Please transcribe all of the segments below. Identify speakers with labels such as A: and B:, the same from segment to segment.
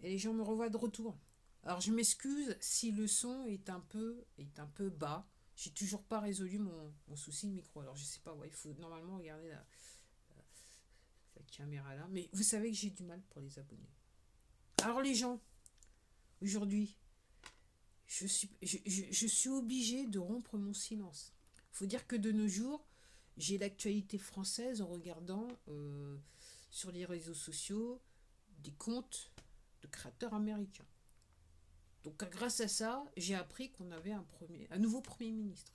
A: et les gens me revoient de retour. Alors je m'excuse si le son est un peu bas. J'ai toujours pas résolu mon souci de micro. Alors je sais pas, ouais, il faut normalement regarder la caméra là. Mais vous savez que j'ai du mal pour les abonnés. Alors les gens, aujourd'hui, je suis obligée de rompre mon silence. Il faut dire que de nos jours, j'ai l'actualité française en regardant sur les réseaux sociaux des comptes de créateurs américains. Donc grâce à ça, j'ai appris qu'on avait un nouveau Premier ministre.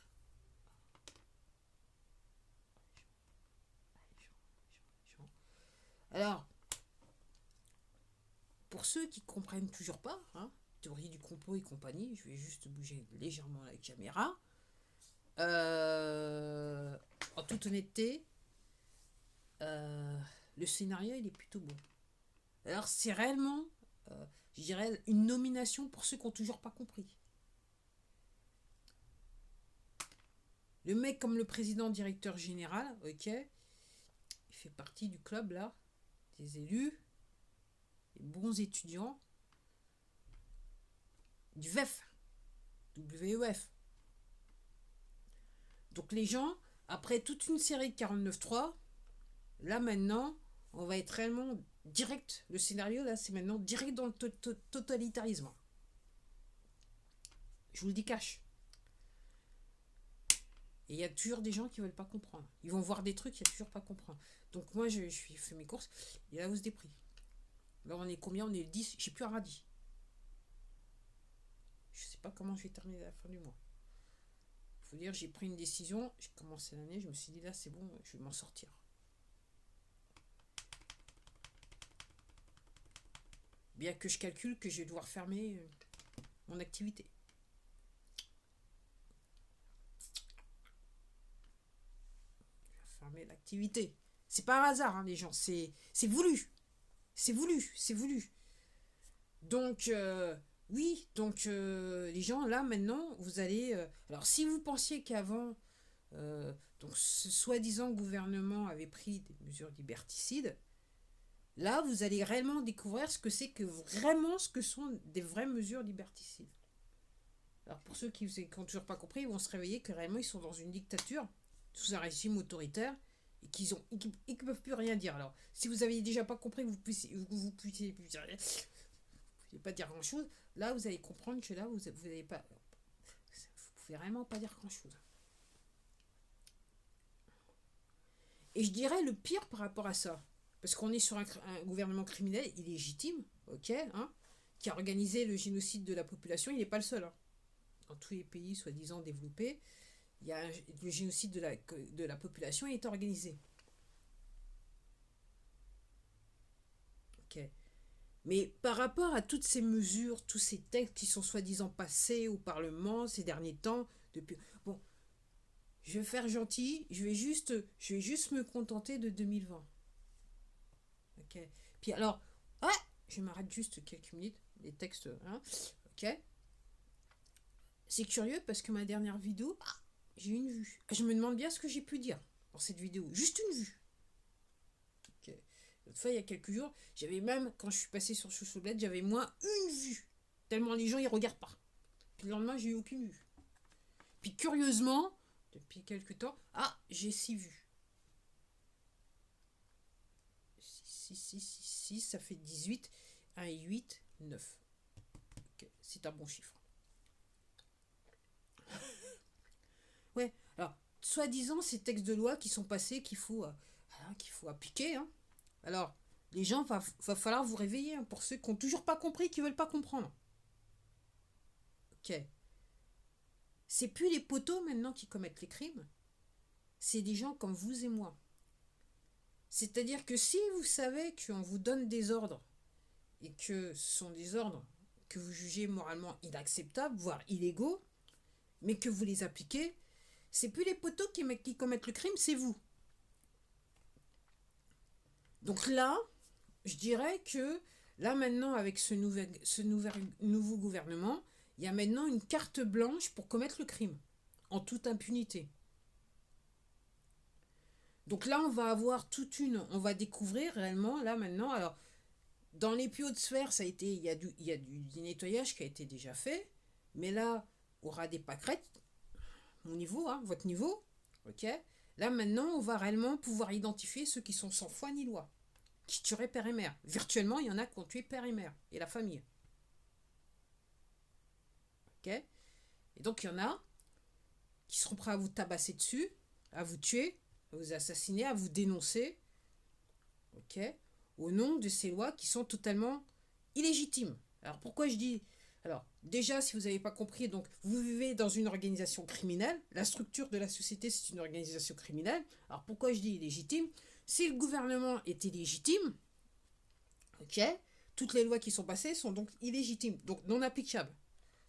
A: Alors, pour ceux qui ne comprennent toujours pas, hein, théorie du complot et compagnie, je vais juste bouger légèrement la caméra. En toute honnêteté, le scénario il est plutôt bon. Alors c'est réellement, je dirais, une nomination pour ceux qui n'ont toujours pas compris. Le mec comme le président directeur général, ok, il fait partie du club là, des élus, des bons étudiants, du WEF, WEF. Donc les gens, après toute une série de 49.3, là maintenant, on va être réellement direct. Le scénario là, c'est maintenant direct dans le totalitarisme. Je vous le dis cash. Et il y a toujours des gens qui veulent pas comprendre. Ils vont voir des trucs, il n'y a toujours pas comprendre. Donc moi, je fais mes courses, il y a la hausse des prix. Là, on est combien? On est le 10, j'ai plus un radis. Je sais pas comment je vais terminer à la fin du mois. Il faut dire, j'ai pris une décision, j'ai commencé l'année, je me suis dit là, c'est bon, je vais m'en sortir. Bien que je calcule que je vais devoir fermer mon activité. Fermer l'activité. C'est pas un hasard, hein, les gens, c'est voulu. C'est voulu, c'est voulu. Donc, oui, donc les gens, là, maintenant, vous allez... alors, si vous pensiez qu'avant, donc, ce soi-disant gouvernement avait pris des mesures liberticides, là, vous allez réellement découvrir ce que c'est que vraiment ce que sont des vraies mesures liberticides. Alors, pour ceux qui n'ont toujours pas compris, ils vont se réveiller que réellement, ils sont dans une dictature, sous un régime autoritaire, et qu'ils ne peuvent plus rien dire. Alors, si vous aviez déjà pas compris que vous puissiez pas dire grand chose, là vous allez comprendre que là vous n'avez pas. Vous pouvez vraiment pas dire grand chose. Et je dirais le pire par rapport à ça, parce qu'on est sur un gouvernement criminel illégitime, ok, hein, qui a organisé le génocide de la population, il n'est pas le seul. Hein. Dans tous les pays soi-disant développés, le génocide de la population est organisé. Ok. Mais par rapport à toutes ces mesures, tous ces textes qui sont soi-disant passés au Parlement ces derniers temps, depuis... Bon, je vais faire gentil, je vais juste me contenter de 2020. Ok. Puis alors, ah, je m'arrête juste quelques minutes, les textes, hein. Ok. C'est curieux parce que ma dernière vidéo, j'ai une vue. Je me demande bien ce que j'ai pu dire dans cette vidéo. Juste une vue. Ok. L'autre fois, il y a quelques jours, j'avais même, quand je suis passé sur Chouchoublette, j'avais moins une vue. Tellement les gens, ils regardent pas. Puis le lendemain, j'ai eu aucune vue. Puis curieusement, depuis quelques temps, j'ai 6 vues. 6, ça fait 18. 1 et 8, 9. Okay, c'est un bon chiffre. Ouais, alors, soi-disant, ces textes de loi qui sont passés, qu'il faut appliquer. Hein. Alors, les gens, va falloir vous réveiller, hein, pour ceux qui n'ont toujours pas compris, qui ne veulent pas comprendre. Ok. C'est plus les poteaux maintenant qui commettent les crimes. C'est des gens comme vous et moi. C'est-à-dire que si vous savez qu'on vous donne des ordres et que ce sont des ordres que vous jugez moralement inacceptables, voire illégaux, mais que vous les appliquez, c'est plus les poteaux qui commettent le crime, c'est vous. Donc là, je dirais que là maintenant, avec ce nouveau gouvernement, il y a maintenant une carte blanche pour commettre le crime, en toute impunité. Donc là, on va découvrir réellement, là maintenant, alors, Dans les plus hautes sphères, ça a été, du nettoyage qui a été déjà fait. Mais là, au ras des pâquerettes, mon niveau, hein, votre niveau, ok. Là maintenant, on va réellement pouvoir identifier ceux qui sont sans foi ni loi, qui tueraient père et mère. Virtuellement, il y en a qui ont tué père et mère et la famille, ok. Et donc il y en a qui seront prêts à vous tabasser dessus, à vous tuer, à vous assassiner, à vous dénoncer, ok, au nom de ces lois qui sont totalement illégitimes. Alors pourquoi je dis... Alors déjà, si vous n'avez pas compris, donc vous vivez dans une organisation criminelle, la structure de la société c'est une organisation criminelle. Alors pourquoi je dis illégitime? Si le gouvernement est illégitime, ok, toutes les lois qui sont passées sont donc illégitimes, donc non applicables.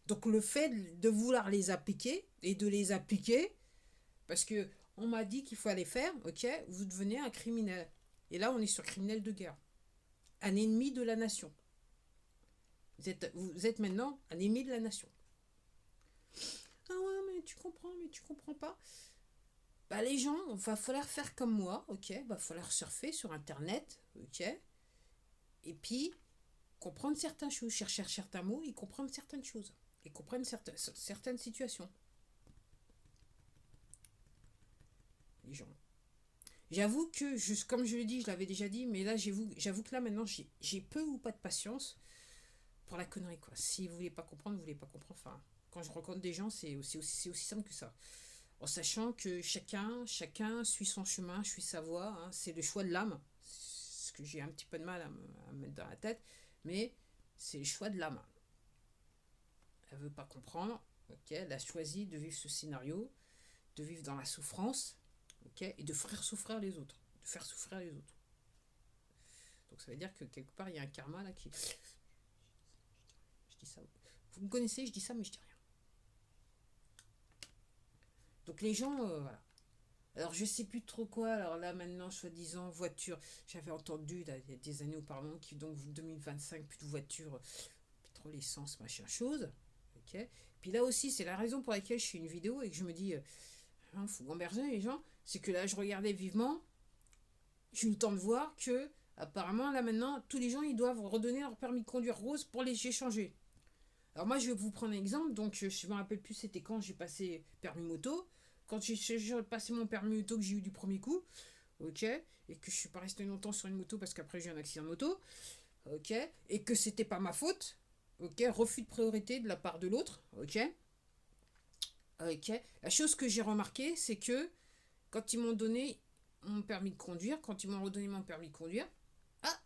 A: Donc le fait de vouloir les appliquer et de les appliquer, parce que on m'a dit qu'il faut les faire, ok, vous devenez un criminel. Et là, on est sur criminel de guerre. Un ennemi de la nation. Vous êtes maintenant un ennemi de la nation. Ah ouais, mais tu comprends pas. Bah les gens, il va falloir faire comme moi, ok, va falloir surfer sur Internet, ok, et puis comprendre certaines choses, chercher certains mots et comprendre certaines choses. Et comprendre certaines situations. Les gens. J'avoue que, comme je l'ai dit, je l'avais déjà dit, mais là, j'avoue que là, maintenant, j'ai peu ou pas de patience pour la connerie, quoi. Si vous voulez pas comprendre, vous voulez pas comprendre. Enfin, quand je rencontre des gens, c'est aussi simple que ça. En sachant que chacun suit son chemin, suit sa voie. Hein, c'est le choix de l'âme. C'est ce que j'ai un petit peu de mal à mettre dans la tête. Mais c'est le choix de l'âme. Elle veut pas comprendre. Ok, elle a choisi de vivre ce scénario, de vivre dans la souffrance. Okay, et de faire souffrir les autres. De faire souffrir les autres. Donc ça veut dire que quelque part, il y a un karma là qui... Je dis ça. Vous me connaissez, je dis ça, mais je dis rien. Donc les gens, voilà. Alors je sais plus trop quoi. Alors là maintenant, soi-disant, voiture. J'avais entendu là, il y a des années auparavant, qui donc 2025, plus de voitures, pétrole, essence, machin chose. Ok. Puis là aussi, c'est la raison pour laquelle je fais une vidéo et que je me dis... faut gamberger les gens, c'est que là je regardais vivement, j'ai eu le temps de voir que apparemment là maintenant tous les gens ils doivent redonner leur permis de conduire rose pour les échanger. Alors moi je vais vous prendre un exemple, donc je me rappelle plus c'était quand j'ai passé permis moto, quand j'ai passé mon permis moto que j'ai eu du premier coup, ok, et que je suis pas resté longtemps sur une moto parce qu'après j'ai eu un accident de moto, ok, et que c'était pas ma faute, ok, refus de priorité de la part de l'autre, ok. Ok. La chose que j'ai remarqué, c'est que quand ils m'ont donné mon permis de conduire, quand ils m'ont redonné mon permis de conduire, ah,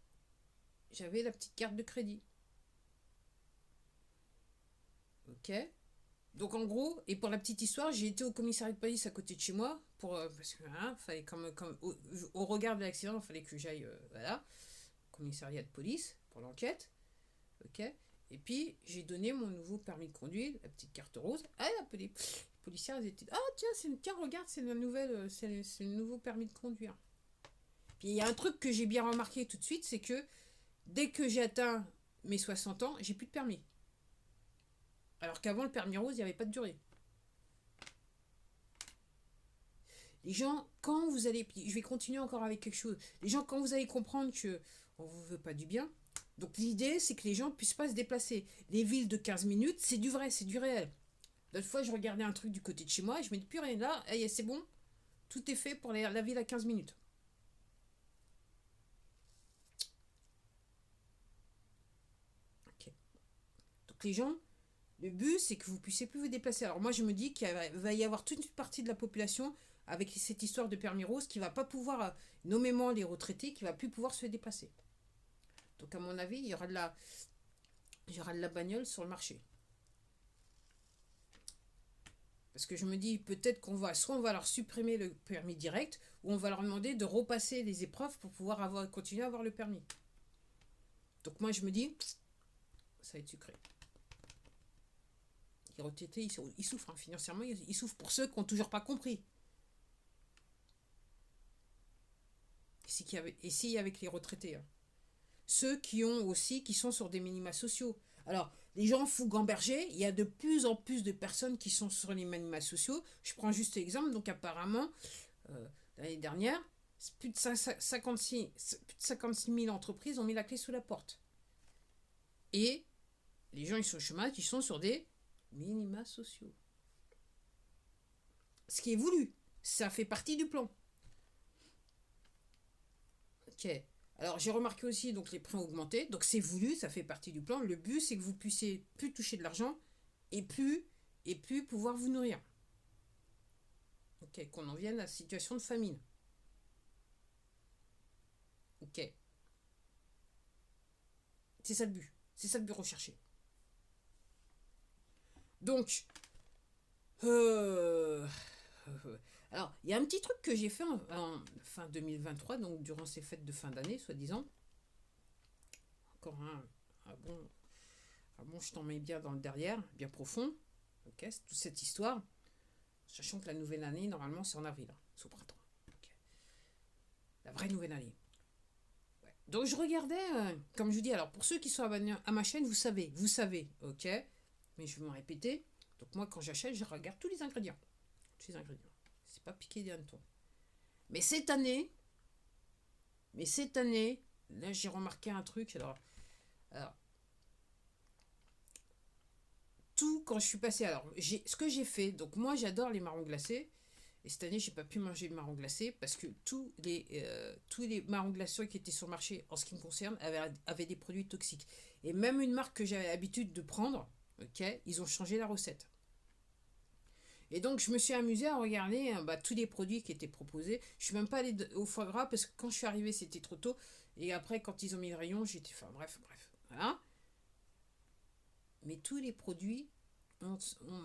A: j'avais la petite carte de crédit. Ok. Donc en gros, et pour la petite histoire, j'ai été au commissariat de police à côté de chez moi, parce que fallait au regard de l'accident, il fallait que j'aille voilà, au commissariat de police pour l'enquête. Ok. Et puis j'ai donné mon nouveau permis de conduire, la petite carte rose. Ah, les policiers étaient... Ah tiens, regarde, c'est la nouvelle, c'est le nouveau permis de conduire. Puis il y a un truc que j'ai bien remarqué tout de suite, c'est que dès que j'ai atteint mes 60 ans, j'ai plus de permis. Alors qu'avant le permis rose, il n'y avait pas de durée. Les gens, quand vous allez... Je vais continuer encore avec quelque chose. Les gens, quand vous allez comprendre que on vous veut pas du bien, donc l'idée, c'est que les gens puissent pas se déplacer. Les villes de 15 minutes, c'est du vrai, c'est du réel. L'autre fois, je regardais un truc du côté de chez moi et je me dis, purée, là, c'est bon, tout est fait pour la ville à 15 minutes. Ok. Donc les gens, le but, c'est que vous puissiez plus vous déplacer. Alors moi, je me dis qu'il va y avoir toute une partie de la population avec cette histoire de permis rose qui va pas pouvoir, nommément les retraités, qui va plus pouvoir se déplacer. Donc à mon avis, il y aura de la bagnole sur le marché. Parce que je me dis, peut-être soit on va leur supprimer le permis direct, ou on va leur demander de repasser les épreuves pour pouvoir continuer à avoir le permis. Donc moi, je me dis, ça va être sucré. Les retraités, ils souffrent, hein, financièrement, ils souffrent pour ceux qui n'ont toujours pas compris. Ici, avec les retraités. Hein. Ceux qui sont sur des minima sociaux. Alors, les gens fous gamberger, il y a de plus en plus de personnes qui sont sur les minima sociaux. Je prends juste l'exemple, donc apparemment, l'année dernière, plus de 56 000 entreprises ont mis la clé sous la porte. Et les gens, ils sont au chômage, ils sont sur des minima sociaux. Ce qui est voulu, ça fait partie du plan. Ok. Alors j'ai remarqué aussi, donc les prix ont augmenté, donc c'est voulu, ça fait partie du plan. Le but, c'est que vous puissiez plus toucher de l'argent et plus pouvoir vous nourrir. Ok, qu'on en vienne à la situation de famine. Ok. C'est ça le but. C'est ça le but recherché. Donc, alors, il y a un petit truc que j'ai fait en fin 2023, donc durant ces fêtes de fin d'année, soi-disant. Encore un bon, je t'en mets bien dans le derrière, bien profond. Ok, c'est toute cette histoire. Sachant que la nouvelle année, normalement, c'est en avril, c'est au printemps. Okay. La vraie nouvelle année. Ouais. Donc, je regardais, comme je vous dis, alors pour ceux qui sont abonnés à ma chaîne, vous savez, ok. Mais je vais me répéter. Donc, moi, quand j'achète, je regarde tous les ingrédients. Tous les ingrédients. C'est pas piqué des hannetons. Mais cette année, là, j'ai remarqué un truc. Alors tout quand je suis passée. Alors, ce que j'ai fait, donc moi, j'adore les marrons glacés. Et cette année, j'ai pas pu manger de marrons glacés parce que tous les marrons glacés qui étaient sur le marché, en ce qui me concerne, avaient des produits toxiques. Et même une marque que j'avais l'habitude de prendre, ok, ils ont changé la recette. Et donc, je me suis amusée à regarder tous les produits qui étaient proposés. Je suis même pas allée au foie gras parce que quand je suis arrivée, c'était trop tôt. Et après, quand ils ont mis le rayon, j'étais. Enfin, bref. Voilà. Mais tous les produits ont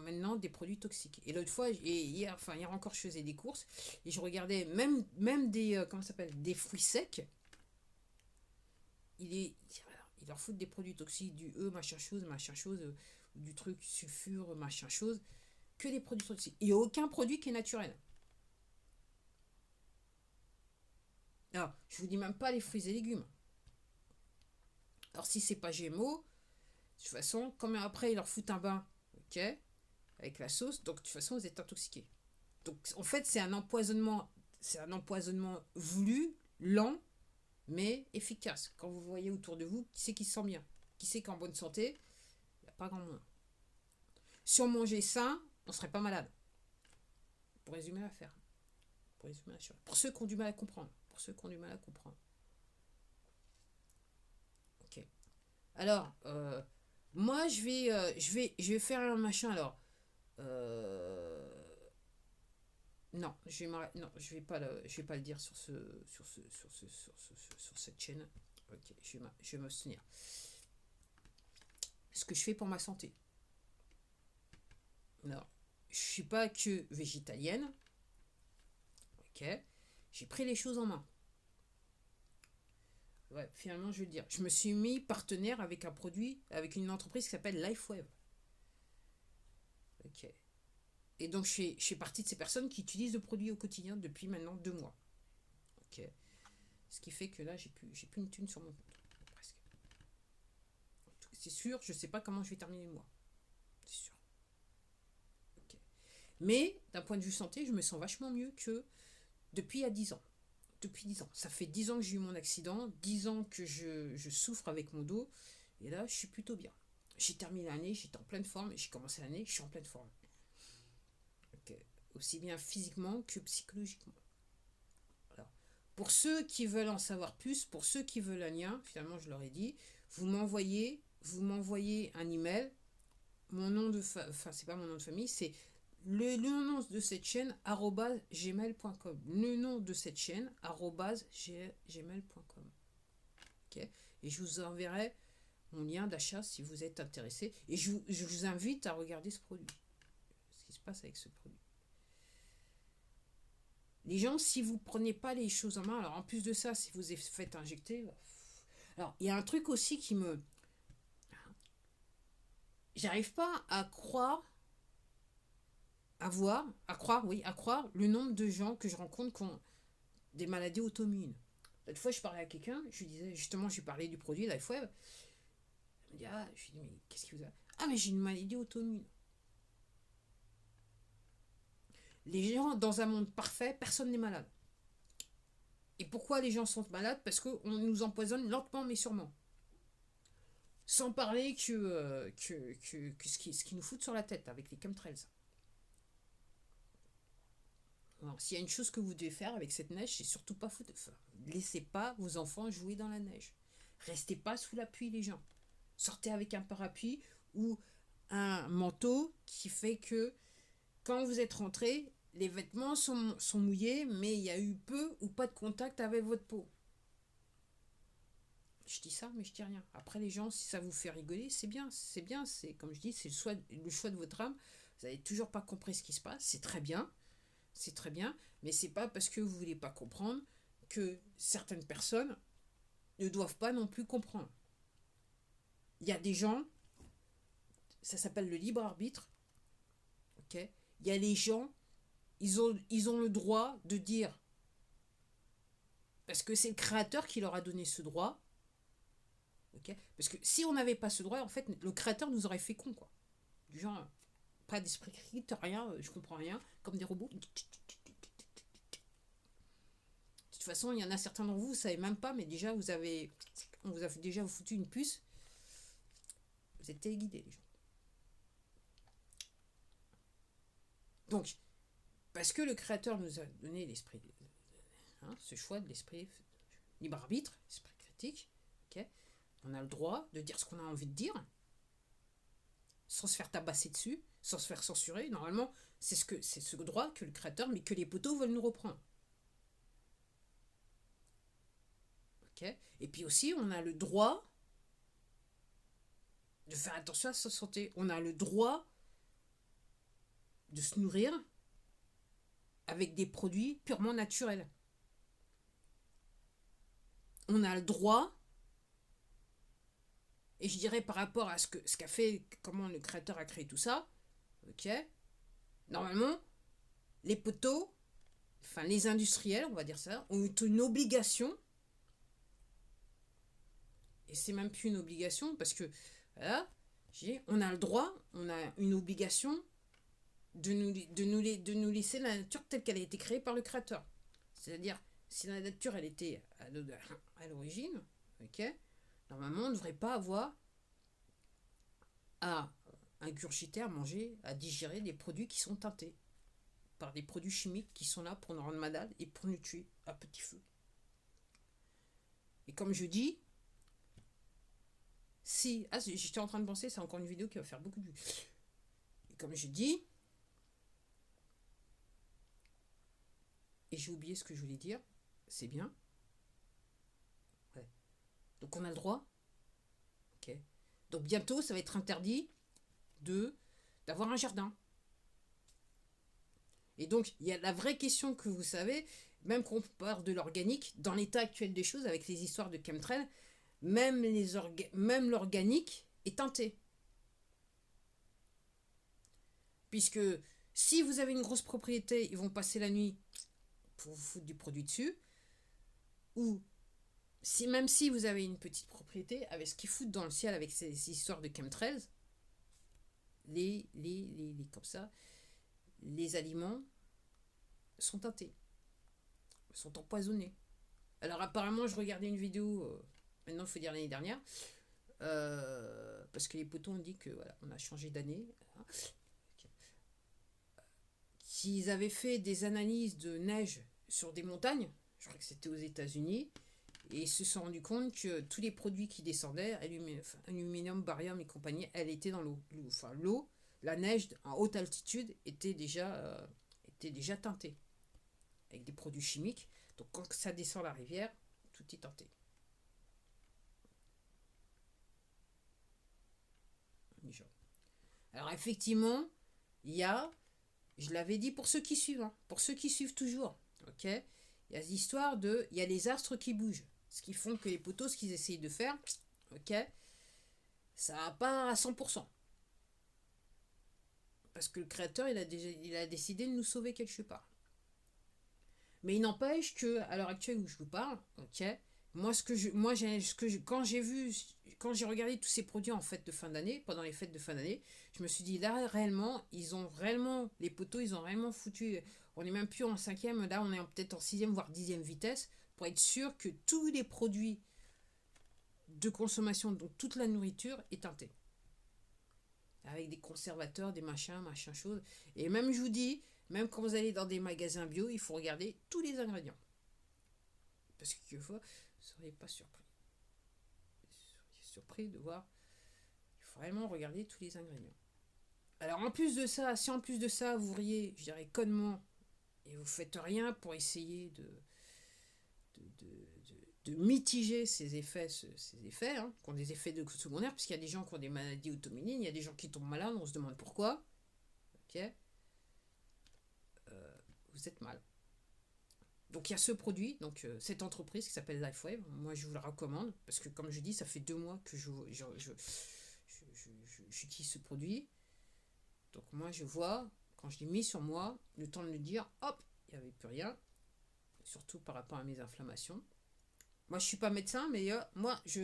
A: maintenant des produits toxiques. Et l'autre fois, hier encore, je faisais des courses et je regardais même des. Comment ça s'appelle, des fruits secs. Il leur foutent des produits toxiques, du machin chose, du truc sulfure, machin chose. Que des produits toxiques. Il n'y a aucun produit qui est naturel. Alors, je vous dis même pas les fruits et légumes. Alors, si c'est pas GMO, de toute façon, comme après ils leur foutent un bain, ok, avec la sauce, donc de toute façon vous êtes intoxiqué. Donc en fait c'est un empoisonnement voulu, lent, mais efficace. Quand vous voyez autour de vous, qui c'est qui se sent bien, qui c'est qui est en bonne santé, il n'y a pas grand monde. Si on mangeait sain, on serait pas malade. Pour résumer l'affaire. Pour ceux qui ont du mal à comprendre. Ok. Alors, moi, je vais faire un machin. Alors, non, je vais pas le dire sur cette chaîne. Ok, je vais m'abstenir. Ce que je fais pour ma santé. Alors, je suis pas que végétalienne. Ok, j'ai pris les choses en main. Ouais, finalement, je vais le dire. Je me suis mis partenaire avec avec une entreprise qui s'appelle LifeWeb. Ok. Et donc, je suis partie de ces personnes qui utilisent le produit au quotidien depuis maintenant 2 mois. Ok. Ce qui fait que là, j'ai plus une thune sur mon compte. Presque. C'est sûr, je sais pas comment je vais terminer le mois. C'est sûr. Ok. Mais, d'un point de vue santé, je me sens vachement mieux que depuis il y a 10 ans. Depuis 10 ans. Ça fait 10 ans que j'ai eu mon accident, 10 ans que je souffre avec mon dos. Et là, je suis plutôt bien. J'ai terminé l'année, j'étais en pleine forme. J'ai commencé l'année, je suis en pleine forme. Ok. Aussi bien physiquement que psychologiquement. Alors, pour ceux qui veulent en savoir plus, pour ceux qui veulent un lien, finalement, je leur ai dit, vous m'envoyez un email. Mon nom c'est pas mon nom de famille, c'est le nom de cette chaîne @gmail.com. Le nom de cette chaîne @gmail.com. Ok. Et je vous enverrai mon lien d'achat si vous êtes intéressé. Et je vous invite à regarder ce produit. Ce qui se passe avec ce produit. Les gens, si vous prenez pas les choses en main, alors en plus de ça, si vous faites injecter, alors il y a un truc aussi qui me, j'arrive pas à croire, à croire le nombre de gens que je rencontre qui ont des maladies auto-immunes. L'autre fois, je parlais à quelqu'un, je lui disais, justement, je lui parlais du produit LifeWeb. Elle me dit, je lui dis, mais qu'est-ce qui vous a. Ah, mais j'ai une maladie auto-immune. Les gens, dans un monde parfait, personne n'est malade. Et pourquoi les gens sont malades? Parce qu'on nous empoisonne lentement mais sûrement. Sans parler que ce qui nous fout sur la tête avec les chemtrails. Alors, s'il y a une chose que vous devez faire avec cette neige, c'est surtout pas foutre. Enfin, laissez pas vos enfants jouer dans la neige. Restez pas sous la pluie, les gens. Sortez avec un parapluie ou un manteau qui fait que quand vous êtes rentré, les vêtements sont mouillés, mais il y a eu peu ou pas de contact avec votre peau. Je dis ça, mais je dis rien. Après, les gens, si ça vous fait rigoler, c'est bien. C'est bien. C'est comme je dis, c'est le choix de votre âme. Vous n'avez toujours pas compris ce qui se passe. C'est très bien. C'est très bien. Mais c'est pas parce que vous voulez pas comprendre que certaines personnes ne doivent pas non plus comprendre. Il y a des gens, ça s'appelle le libre arbitre. Ok. Il y a les gens, ils ont le droit de dire, parce que c'est le créateur qui leur a donné ce droit. Ok. Parce que si on n'avait pas ce droit, en fait, le créateur nous aurait fait con, quoi. Du genre, pas d'esprit critique, rien, je comprends rien, comme des robots. De toute façon, il y en a certains d'entre vous, vous savez même pas, mais déjà, on vous a déjà foutu une puce. Vous êtes téléguidés, les gens. Donc, parce que le créateur nous a donné l'esprit, ce choix de l'esprit libre arbitre, esprit critique, ok, on a le droit de dire ce qu'on a envie de dire, sans se faire tabasser dessus, sans se faire censurer. Normalement, c'est ce droit que le créateur, mais que les poteaux veulent nous reprendre. Ok. Et puis aussi, on a le droit de faire attention à sa santé. On a le droit de se nourrir avec des produits purement naturels. On a le droit, et je dirais par rapport à ce qu'a fait, comment le créateur a créé tout ça, ok, normalement, les poteaux, enfin les industriels, on va dire ça, ont une obligation, et c'est même plus une obligation, parce que, voilà, on a le droit, on a une obligation de nous laisser la nature telle qu'elle a été créée par le créateur. C'est-à-dire, si la nature, elle était à l'origine, ok, normalement, on ne devrait pas avoir à ingurgiter, à manger, à digérer des produits qui sont teintés par des produits chimiques qui sont là pour nous rendre malades et pour nous tuer à petit feu. Et comme je dis, si... Ah, j'étais en train de penser, c'est encore une vidéo qui va faire beaucoup de vues. Et comme je dis, et j'ai oublié ce que je voulais dire, c'est bien. Ouais. Donc on a le droit. Ok. Donc bientôt, ça va être interdit d'avoir un jardin. Et donc, il y a la vraie question que vous savez, même qu'on parle de l'organique, dans l'état actuel des choses, avec les histoires de chemtrails, même l'organique est teinté. Puisque si vous avez une grosse propriété, ils vont passer la nuit pour vous foutre du produit dessus. Ou même si vous avez une petite propriété, avec ce qu'ils foutent dans le ciel avec ces histoires de chemtrails, comme ça, les aliments sont teintés, sont empoisonnés. Alors apparemment, je regardais une vidéo, maintenant il faut dire l'année dernière, parce que les poteaux ont dit que voilà, on a changé d'année. Qu'ils avaient fait des analyses de neige sur des montagnes, je crois que c'était aux États-Unis, et ils se sont rendus compte que tous les produits qui descendaient, aluminium, barium et compagnie, elle était dans l'eau. Enfin, l'eau, la neige en haute altitude était déjà teintée avec des produits chimiques. Donc quand ça descend la rivière, tout est teinté. Alors effectivement, il y a, je l'avais dit pour ceux qui suivent, pour ceux qui suivent toujours, ok, il y a l'histoire il y a les astres qui bougent, ce qui font que les poteaux, ce qu'ils essayent de faire, ok, ça va pas à 100%. Parce que le créateur, il a décidé de nous sauver quelque part. Mais il n'empêche que, à l'heure actuelle où je vous parle, ok, quand j'ai regardé tous ces produits en fête de fin d'année, pendant les fêtes de fin d'année, je me suis dit, là, réellement, les poteaux, ils ont réellement foutu, on n'est même plus en 5e, là, on est peut-être en 6e, voire 10e vitesse, pour être sûr que tous les produits de consommation, donc toute la nourriture, est teintée. Avec des conservateurs, des machins, choses. Et même, je vous dis, même quand vous allez dans des magasins bio, il faut regarder tous les ingrédients. Parce que quelquefois, vous ne seriez pas surpris. Vous seriez surpris de voir. Il faut vraiment regarder tous les ingrédients. Alors en plus de ça, si en plus de ça, vous riez, je dirais connement, et vous faites rien pour essayer de mitiger ces effets, qui ont des effets secondaires, parce qu'il y a des gens qui ont des maladies auto-immunes, il y a des gens qui tombent malades, on se demande pourquoi. Ok, vous êtes mal. Donc il y a ce produit, donc cette entreprise qui s'appelle LifeWave. Moi je vous la recommande parce que comme je dis, ça fait 2 mois que j'utilise ce produit. Donc moi je vois, quand je l'ai mis sur moi, le temps de me dire, hop, il n'y avait plus rien, surtout par rapport à mes inflammations. Moi je suis pas médecin, mais moi je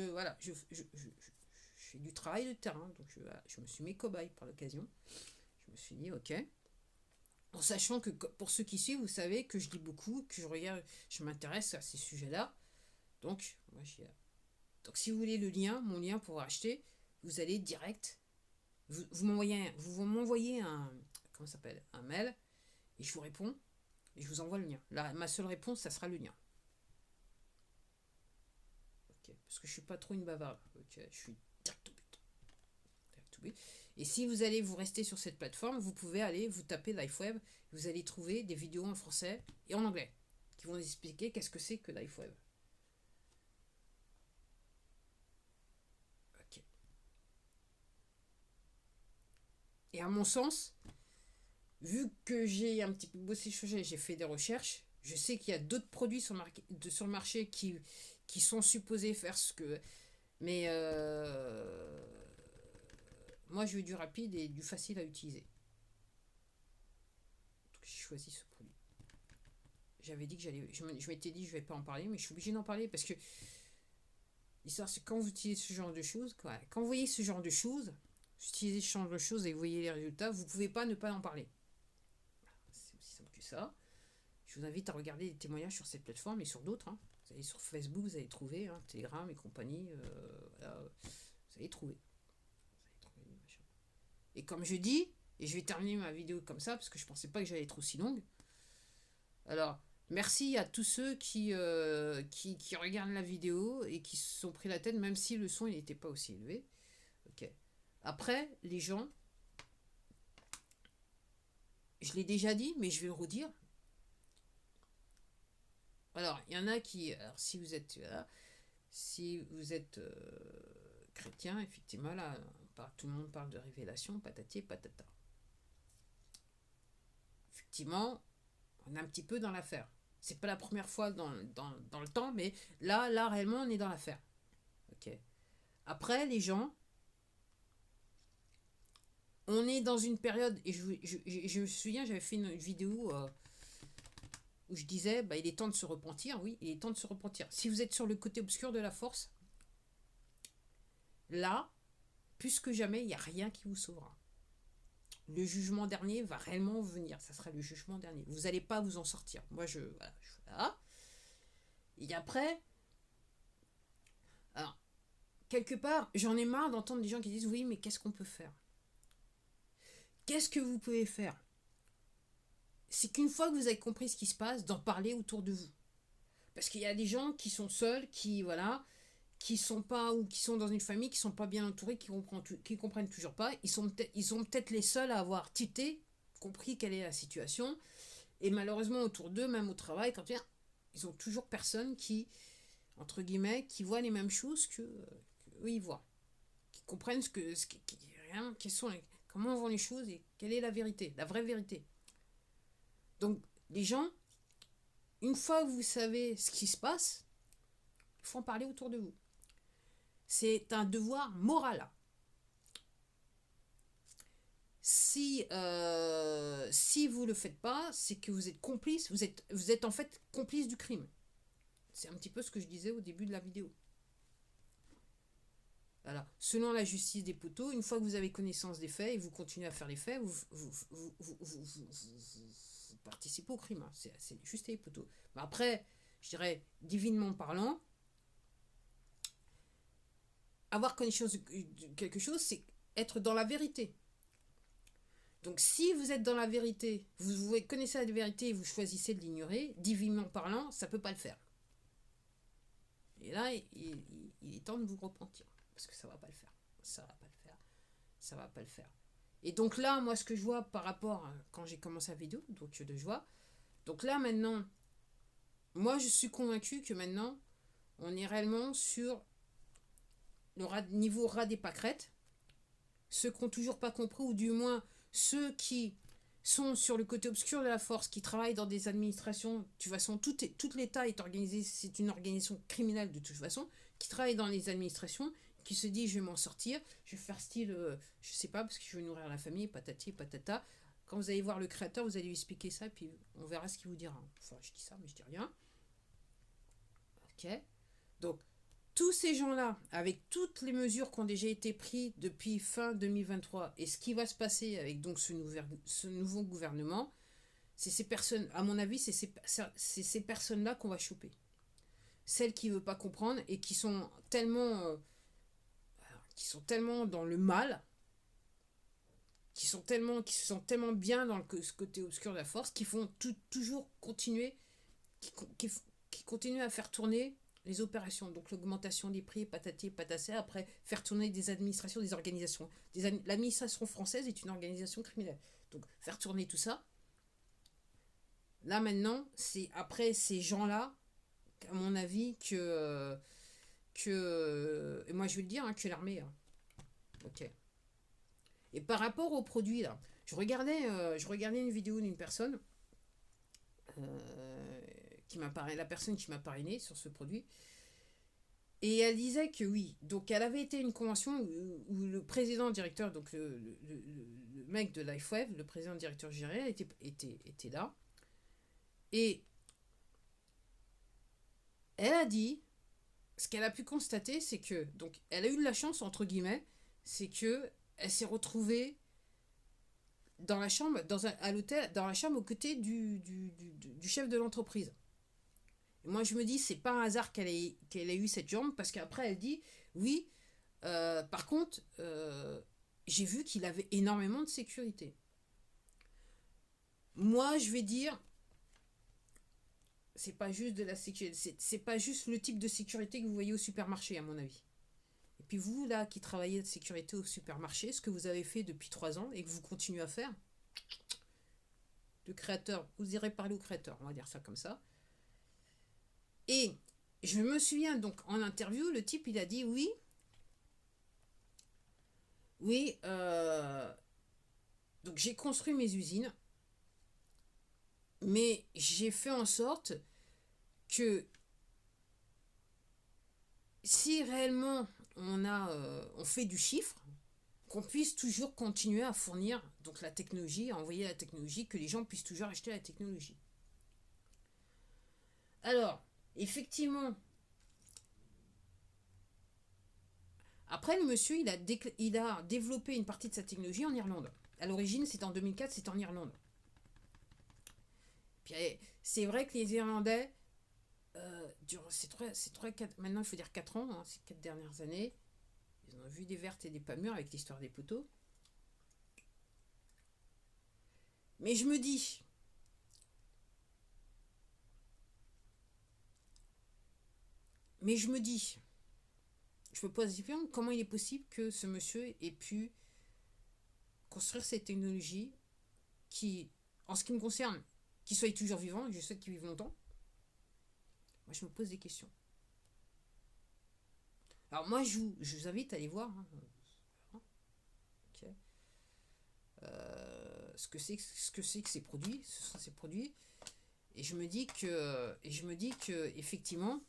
A: fais du travail de terrain, donc je me suis mis cobaye par l'occasion. Je me suis dit, ok. En sachant que pour ceux qui suivent, vous savez que je lis beaucoup, que je regarde, je m'intéresse à ces sujets-là. Donc, donc si vous voulez le lien, mon lien pour acheter, vous allez direct, vous m'envoyez un, comment ça s'appelle, un mail, et je vous réponds, et je vous envoie le lien. Là, ma seule réponse, ça sera le lien. Okay. Parce que je suis pas trop une bavarde. Okay. Je suis direct au but. Et si vous allez vous rester sur cette plateforme, vous pouvez aller vous taper LifeWave, vous allez trouver des vidéos en français et en anglais qui vont vous expliquer qu'est-ce que c'est que LifeWave. Ok. Et à mon sens, vu que j'ai un petit peu bossé sur le sujet, j'ai fait des recherches, je sais qu'il y a d'autres produits sur le marché qui sont supposés faire ce que... Mais moi, je veux du rapide et du facile à utiliser. Donc, j'ai choisi ce produit. J'avais dit que j'allais... Je m'étais dit que je ne vais pas en parler, mais je suis obligée d'en parler parce que l'histoire, c'est quand vous utilisez ce genre de choses, quand vous voyez ce genre de choses, vous utilisez ce genre de choses et vous voyez les résultats, vous ne pouvez pas ne pas en parler. C'est aussi simple que ça. Je vous invite à regarder des témoignages sur cette plateforme et sur d'autres. Hein. Vous allez sur Facebook, vous allez trouver, Telegram et compagnie. Voilà, vous allez trouver. Et comme je dis, et je vais terminer ma vidéo comme ça, parce que je pensais pas que j'allais être aussi longue. Alors, merci à tous ceux qui regardent la vidéo et qui se sont pris la tête, même si le son n'était pas aussi élevé. Ok. Après, les gens, je l'ai déjà dit, mais je vais le redire. Alors, il y en a qui, alors si vous êtes chrétien, effectivement, là, tout le monde parle de révélation, patati et patata. Effectivement, on est un petit peu dans l'affaire. C'est pas la première fois dans le temps, mais là, réellement, on est dans l'affaire. Ok. Après, les gens, on est dans une période, et je me souviens, j'avais fait une vidéo où je disais, il est temps de se repentir. Oui, il est temps de se repentir. Si vous êtes sur le côté obscur de la force, là, plus que jamais, il n'y a rien qui vous sauvera. Le jugement dernier va réellement venir. Ça sera le jugement dernier. Vous n'allez pas vous en sortir. Moi, voilà. Et après, alors, quelque part, j'en ai marre d'entendre des gens qui disent, oui, mais qu'est-ce qu'on peut faire? Qu'est-ce que vous pouvez faire? C'est qu'une fois que vous avez compris ce qui se passe, d'en parler autour de vous. Parce qu'il y a des gens qui sont seuls, qui sont pas, ou qui sont dans une famille, qui sont pas bien entourés, qui comprennent toujours pas. Ils sont peut-être les seuls à avoir tilté, compris quelle est la situation. Et malheureusement, autour d'eux, même au travail, quand ils ont toujours personne qui, entre guillemets, qui voit les mêmes choses que eux ils voient. Qui comprennent comment vont les choses et quelle est la vérité, la vraie vérité. Donc, les gens, une fois que vous savez ce qui se passe, il faut en parler autour de vous. C'est un devoir moral. Si vous ne le faites pas, c'est que vous êtes complice, vous êtes en fait complice du crime. C'est un petit peu ce que je disais au début de la vidéo. Voilà. Selon la justice des poteaux, une fois que vous avez connaissance des faits et vous continuez à faire les faits, vous participez au crime. C'est juste les poteaux. Mais après, je dirais, divinement parlant, avoir connaissance de quelque chose, c'est être dans la vérité. Donc si vous êtes dans la vérité, vous connaissez la vérité et vous choisissez de l'ignorer, divinement parlant, ça ne peut pas le faire. Et là, il est temps de vous repentir. Parce que ça ne va pas le faire. Ça ne va pas le faire. Ça ne va pas le faire. Et donc là, moi, ce que je vois par rapport à quand j'ai commencé la vidéo, donc de joie, donc là, maintenant, moi, je suis convaincue que maintenant, on est réellement sur le niveau ras des pâquerettes. Ceux qui n'ont toujours pas compris, ou du moins ceux qui sont sur le côté obscur de la force, qui travaillent dans des administrations, de toute façon, tout l'État est organisé, c'est une organisation criminelle de toute façon, qui travaille dans les administrations, qui se dit je vais m'en sortir, je vais faire style, je sais pas, parce que je veux nourrir la famille, patati, patata. Quand vous allez voir le créateur, vous allez lui expliquer ça, puis on verra ce qu'il vous dira. Enfin, je dis ça, mais je dis rien. Ok. Donc, tous ces gens-là, avec toutes les mesures qui ont déjà été prises depuis fin 2023, et ce qui va se passer avec donc ce nouveau gouvernement, c'est ces personnes, à mon avis, c'est ces personnes-là qu'on va choper. Celles qui ne veulent pas comprendre et qui sont tellement dans le mal, qui se sentent tellement bien dans ce côté obscur de la force, qui font toujours continuer, qui continuent à faire tourner les opérations, donc l'augmentation des prix, patati, patassé, après faire tourner des administrations, des organisations. L'administration française est une organisation criminelle. Donc faire tourner tout ça, là maintenant, c'est après ces gens-là, à mon avis, et moi je vais le dire, que l'armée. Ok. Et par rapport aux produits, là, je regardais une vidéo d'une personne la personne qui m'a parrainé sur ce produit. Et elle disait que oui, donc elle avait été à une convention où le président directeur, donc le mec de LifeWave, le président directeur géré, était là. Et elle a dit, ce qu'elle a pu constater, c'est que, donc elle a eu de la chance, entre guillemets, c'est que elle s'est retrouvée dans la chambre, à l'hôtel, dans la chambre aux côtés du chef de l'entreprise. Et moi, je me dis, c'est pas un hasard qu'elle ait eu cette jambe, parce qu'après, elle dit, oui, par contre, j'ai vu qu'il avait énormément de sécurité. Moi, je vais dire, c'est pas juste de la sécurité, c'est pas juste le type de sécurité que vous voyez au supermarché, à mon avis. Et puis vous, là, qui travaillez de sécurité au supermarché, ce que vous avez fait depuis 3 ans et que vous continuez à faire, le créateur, vous irez parler au créateur, on va dire ça comme ça. Et je me souviens, donc, en interview, le type, il a dit oui, donc j'ai construit mes usines, mais j'ai fait en sorte que si réellement on fait du chiffre, qu'on puisse toujours continuer à fournir donc la technologie, à envoyer la technologie, que les gens puissent toujours acheter la technologie. Alors, effectivement, après le monsieur, il a développé une partie de sa technologie en Irlande. À l'origine, c'était en 2004, c'était en Irlande. Puis c'est vrai que les Irlandais, maintenant il faut dire 4 ans, ces 4 dernières années, ils ont vu des vertes et des pas mûres avec l'histoire des poteaux. Mais je me dis, je me pose la question, comment il est possible que ce monsieur ait pu construire cette technologie qui, en ce qui me concerne, qu'il soit toujours vivant, je souhaite qu'il vive longtemps. Moi, je me pose des questions. Alors moi, je vous invite à aller voir okay. Ce que c'est que ces produits. Ce sont ces produits. Et je me dis que effectivement,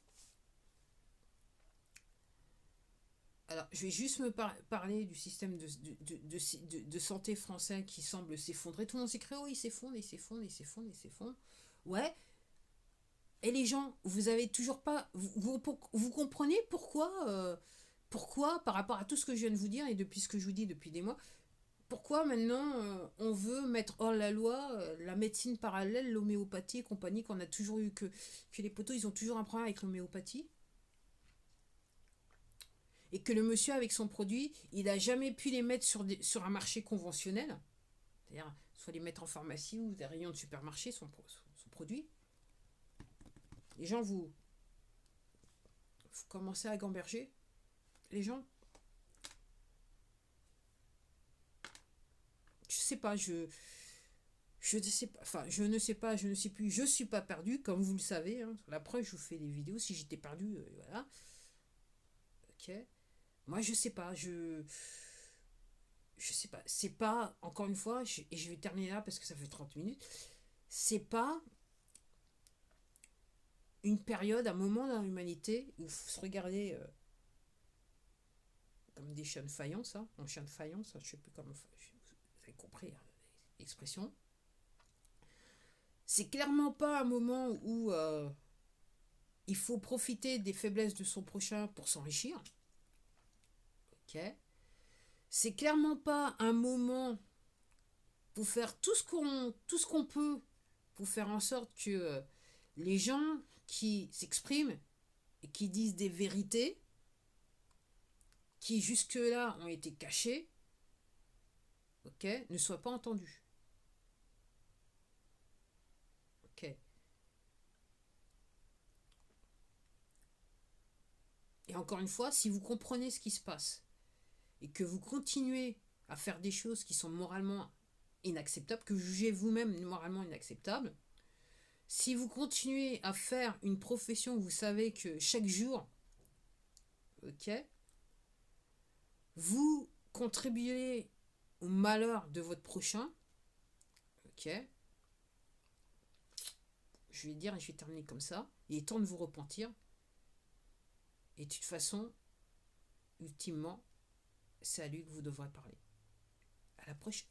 A: alors je vais juste me parler du système de santé français qui semble s'effondrer. Tout le monde s'écrit, oh, il s'effondre. Ouais. Et les gens, vous avez toujours pas, vous comprenez pourquoi, par rapport à tout ce que je viens de vous dire et depuis ce que je vous dis depuis des mois, Pourquoi maintenant on veut mettre hors la loi la médecine parallèle, l'homéopathie et compagnie, qu'on a toujours eu que les poteaux, ils ont toujours un problème avec l'homéopathie, et que le monsieur avec son produit, il n'a jamais pu les mettre sur un marché conventionnel, c'est-à-dire soit les mettre en pharmacie ou des rayons de supermarché, son produit. Les gens, vous commencez à gamberger, les gens. Je sais pas, je ne sais pas, enfin, je ne sais pas, je ne sais plus, je suis pas perdu, comme vous le savez. Hein. La preuve, je vous fais des vidéos. Si j'étais perdu, voilà. Ok. Moi, je sais pas, je sais pas. C'est pas, encore une fois, et je vais terminer là parce que ça fait 30 minutes. C'est pas une période, un moment dans l'humanité où il faut se regarder comme des chiens de faïence, hein, en chien de faïence, je sais plus comment, vous avez compris hein, l'expression. C'est clairement pas un moment où il faut profiter des faiblesses de son prochain pour s'enrichir. Ok. C'est clairement pas un moment pour faire tout ce qu'on peut pour faire en sorte que les gens qui s'expriment et qui disent des vérités qui jusque-là ont été cachées, ok, ne soient pas entendus. Ok. Et encore une fois, si vous comprenez ce qui se passe et que vous continuez à faire des choses qui sont moralement inacceptables, que vous jugez vous-même moralement inacceptables, si vous continuez à faire une profession où vous savez que chaque jour, ok, vous contribuez au malheur de votre prochain, ok, je vais dire et je vais terminer comme ça, il est temps de vous repentir, et de toute façon, ultimement, c'est à lui que vous devrez parler. À la prochaine.